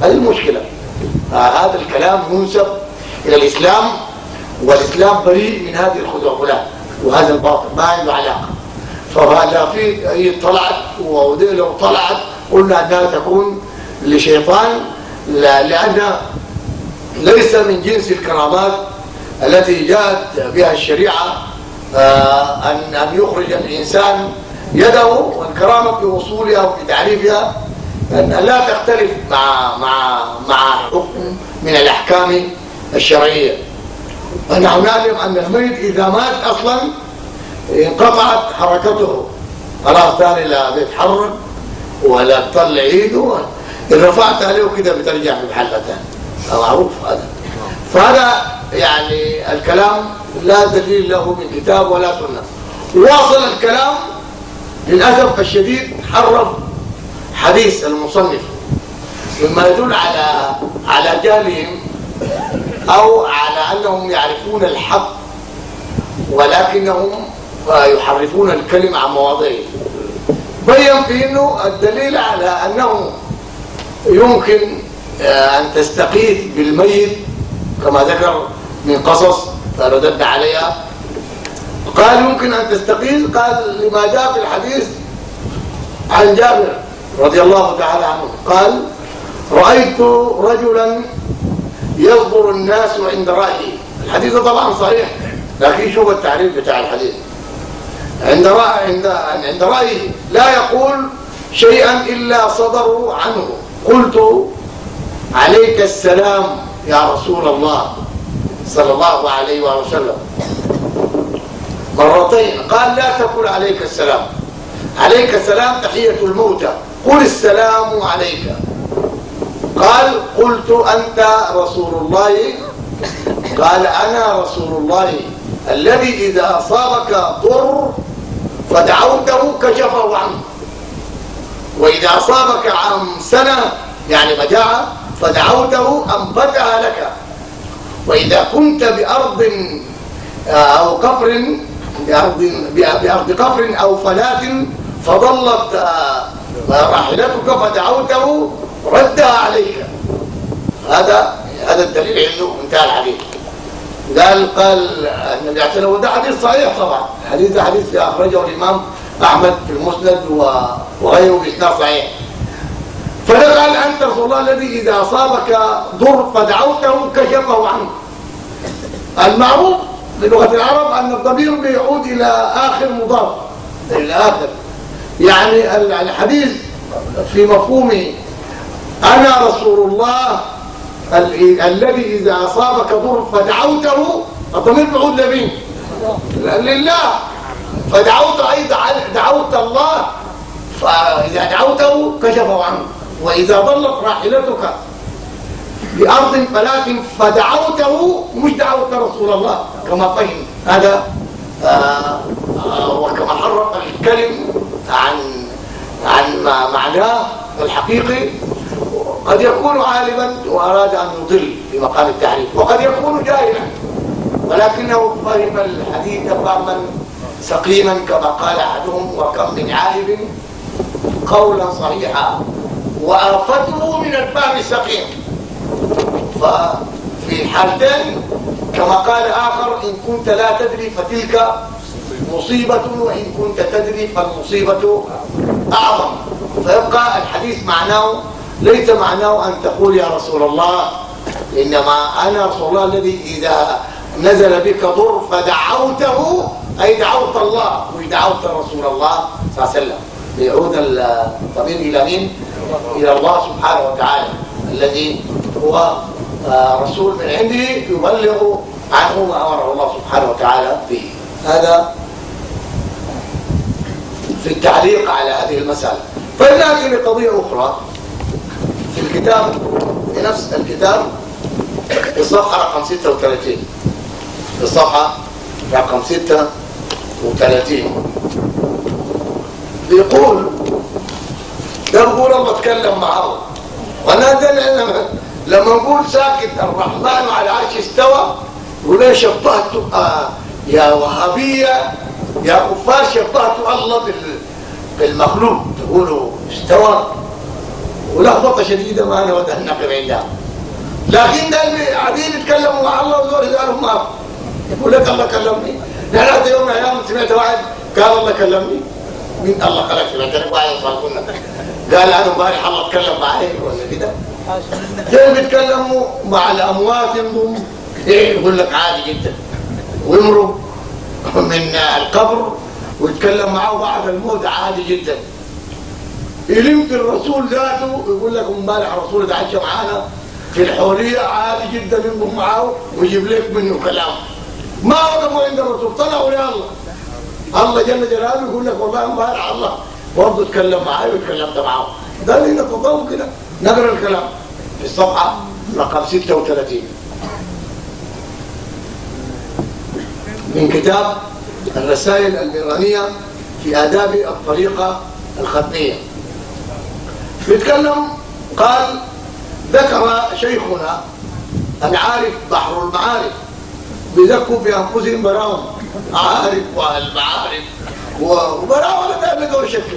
هذه المشكلة. هذا الكلام ينسب إلى الإسلام، والإسلام بريء من هذه الخزعبلات وهذا الباطل، ما عنده علاقة. فهذا في هي طلعت، ولو طلعت قلنا أنها تكون لشيطان، لأن ليس من جنس الكرامات التي جاءت بها الشريعة أن يخرج الإنسان يده، والكرامة في وصولها وفي تعريفها أن لا تختلف مع حكم من الأحكام الشرعية. ونحن نعلم أن الميت إذا مات أصلا انقطعت حركته، خلاص ثاني لا بيتحرك ولا تطلع ايده، إن رفعت عليه كده بترجع في محلتها، معروف هذا. فهذا يعني الكلام لا دليل له من كتاب ولا سنة. واصل الكلام للأسف الشديد حرف حديث المصنف مما يدل على جهلهم أو على أنهم يعرفون الحق ولكنهم يحرفون الكلمة عن مواضعه. بين في أنه الدليل على أنه يمكن أن تستقيث بالميت كما ذكر من قصص فرددنا عليها. قال يمكن أن تستقيث، قال لما جاء في الحديث عن جابر رضي الله تعالى عنه قال رأيت رجلا يصبر الناس عند رأيه. الحديث طبعا صحيح، لكن شوف التعريف بتاع الحديث. عند رأيه لا يقول شيئا إلا صدروا عنه. قلت عليك السلام يا رسول الله صلى الله عليه وسلم مرتين. قال لا تقل عليك السلام، عليك السلام تحية الموتى، قل السلام عليك. قال قلت أنت رسول الله؟ قال أنا رسول الله الذي إذا أصابك ضر فدعوته كشفه عنه، وإذا أصابك عن سنة يعني مجاعة فدعوته أنبتها لك، وإذا كنت بأرض أو قفر بأرض قفر أو فلاة فضلت راحلتك فدعوته ردها عليك. هذا الدليل عنده انتهى الحديث. قال النبي عليه الصلاة والسلام، وده حديث صحيح طبعا، حديث أخرجه الإمام أحمد في المسند وغيره بإسناد صحيح. فقال أنت رسول الله الذي إذا أصابك ضر فدعوته كشفه عنه. المعروف بلغة العرب أن الضمير بيعود إلى آخر مضاف، إلى آخر، يعني الحديث في مفهومه أنا رسول الله الذي إذا أصابك ضر فدعوته، الضمير بيعود لمين؟ لله. فدعوته أي دعوت الله، فإذا دعوته كشفه عنه. وإذا ضلت راحلتك بأرض فلاة فدعوته، مش دعوت رسول الله كما فهم هذا، وكما حرف الكلم عن معناه الحقيقي. قد يكون عالما وأراد أن يضل في مقام التعريف، وقد يكون جاهلا ولكنه فهم الحديث فهما سقيما كما قال أحدهم وكم من عالم قولا صحيحا وآفته من الفهم السقيم. ففي الحالتين كما قال آخر إن كنت لا تدري فتلك مصيبة، وإن كنت تدري فالمصيبة أعظم. فيبقى الحديث معناه ليس معناه أن تقول يا رسول الله، إنما أنا رسول الله الذي إذا نزل بك ضر فدعوته، أي دعوت الله مش دعوت رسول الله صلى الله عليه وسلم. يعود الضمير إلى مين؟ إلى الله سبحانه وتعالى الذي هو رسول من عنده يبلغ عنه ما أمره الله سبحانه وتعالى به. هذا في التعليق على هذه المسألة. فنأتي لقضية أخرى في الكتاب، في نفس الكتاب في الصفحة رقم 36، في الصفحة رقم 36 بيقول الله اتكلم معه. وانا لما نقول ساكت الرحمن على عرش استوى، يقول ايه شبهت يا وهابية يا كفار، شبهت الله بالمخلوق، تقولوا استوى ولخبطه شديده ما نود ان نقف عندها. لكن ده قاعدين يتكلموا مع الله وزول قالوا ما يقول لك الله كلمني. نحن يوم من الايام سمعت واحد قال الله كلمني. مين الله قالك؟ سمعت واحد صاحبنا قال انا امبارح الله اتكلم معي ولا كده. كيف بيتكلموا مع الاموات ينضم يقول لك عادي جدا، ويمرق من القبر ويتكلم معه بعد الموت عادي جدا. يلمت الرسول ذاته يقول لك امبارح الرسول اتعشى معانا في الحوريه عادي جدا، ينضم معه ويجيب لك منه كلام. ما وقفوا عند الرسول، طلعوا يا الله. الله جل جلاله يقول لك والله امبارح الله برضه اتكلم معي واتكلمت معه. ده اللي نتطور كده. نقرا الكلام في الصفحه رقم 36 من كتاب الرسائل الإيرانية في آداب الطريقة الختمية. بيتكلم قال: ذكر شيخنا العارف بحر المعارف بيذكوا في أنفسهم براهم، عارف والمعارف وبراهم ولا بيقولوا شكل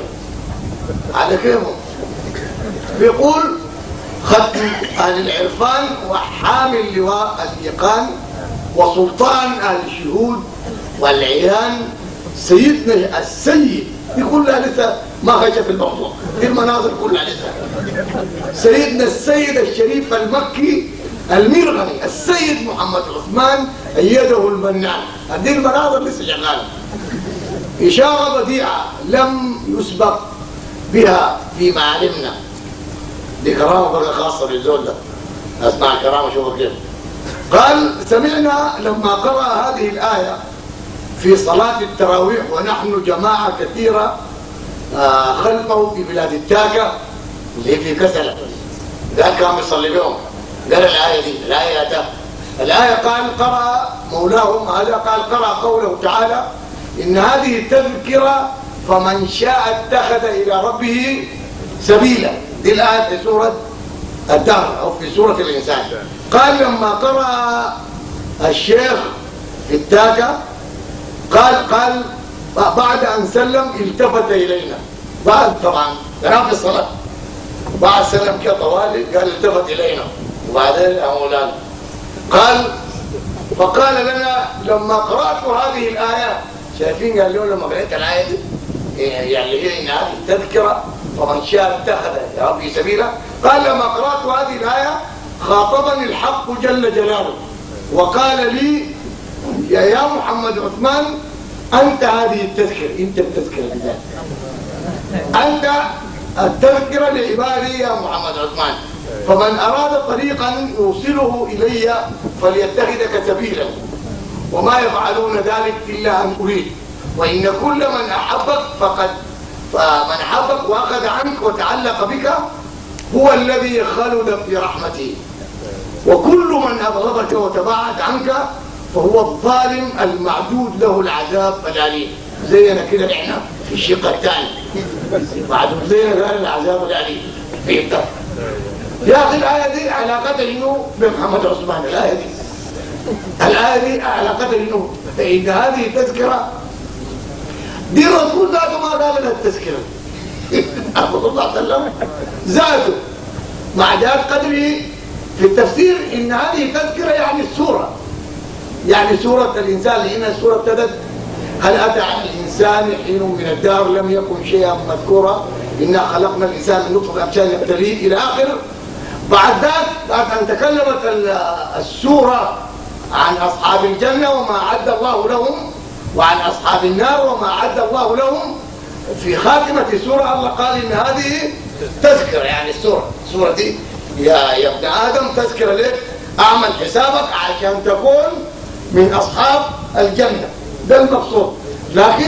على كيفهم. بيقول: ختم أهل العرفان وحامل لواء الإيقان وسلطان أهل الشهود والعيان سيدنا السيد. يقول لها لسه ما خش في الموضوع، في المناظر كلها لسه. سيدنا السيد الشريف المكي المرغني السيد محمد عثمان أيده المنان. هذه المناظر لسه شغاله. إشارة بديعة لم يسبق بها فيما علمنا. دي كرامة بقى خاصة بالزول ده. أسمع الكرامة شوفوا كيف. قال: سمعنا لما قرأ هذه الآية في صلاة التراويح ونحن جماعة كثيرة خلفه في بلاد التاكة اللي في كسلة. ده كان بيصلي بهم. قال الآية دي، الآية قال: قرأ مولاهم هذا قال قرأ قوله تعالى: إن هذه التذكرة فمن شاء اتخذ إلى ربه سبيلا. دي الآية في سورة الدهر أو في سورة الإنسان. قال لما قرأ الشيخ في التاكة قال بعد أن سلم التفت إلينا. بعد طبعا كان في الصلاة بعد سلم كده طوالي قال التفت إلينا. وبعدين يا مولانا قال: فقال لنا لما قرأت هذه الآية، شايفين قال له لما قرأت الآية دي يعني هي إن هذه التذكرة فمن شاء اتخذ إلى ربه سبيلا. قال لما قرأت هذه الآية خاطبني الحق جل جلاله وقال لي: يا محمد عثمان أنت هذه التذكرة، أنت التذكرة لله، أنت التذكرة لعبادي يا محمد عثمان، فمن أراد طريقا يوصله إلي فليتخذك سبيلا، وما يفعلون ذلك إلا أن أريد، وإن كل من أحبك فمن أحبك وأخذ عنك وتعلق بك هو الذي خلد في رحمته، وكل من أبغضك وتباعد عنك فهو الظالم المعدود له العذاب الأليم. زينا كده احنا في الشق الثاني معدود زينا قال العذاب الأليم في الطرف. يا أخي الآية دي علاقتها شنو بمحمد عثمان؟ الآية دي علاقتها شنو؟ فإن هذه تذكرة دي الرسول ذاته ما قال لها التذكرة. أبو الله عليه وسلم ذاته مع ذات قدره في التفسير إن هذه تذكرة يعني السورة، يعني سورة الإنسان، لأن السورة ابتدت: هل أتى على الإنسان حين من الدهر لم يكن شيئا مذكورا إنا خلقنا الإنسان من نطفة أمشاج نبتليه إلى آخر. بعد ذلك بعد أن تكلمت السورة عن أصحاب الجنة وما أعد الله لهم وعن أصحاب النار وما أعد الله لهم، في خاتمة السورة الله قال إن هذه تذكرة، يعني السورة دي يا ابن آدم تذكرة لك، أعمل حسابك عشان تكون من أصحاب الجنة. ده المقصود. لكن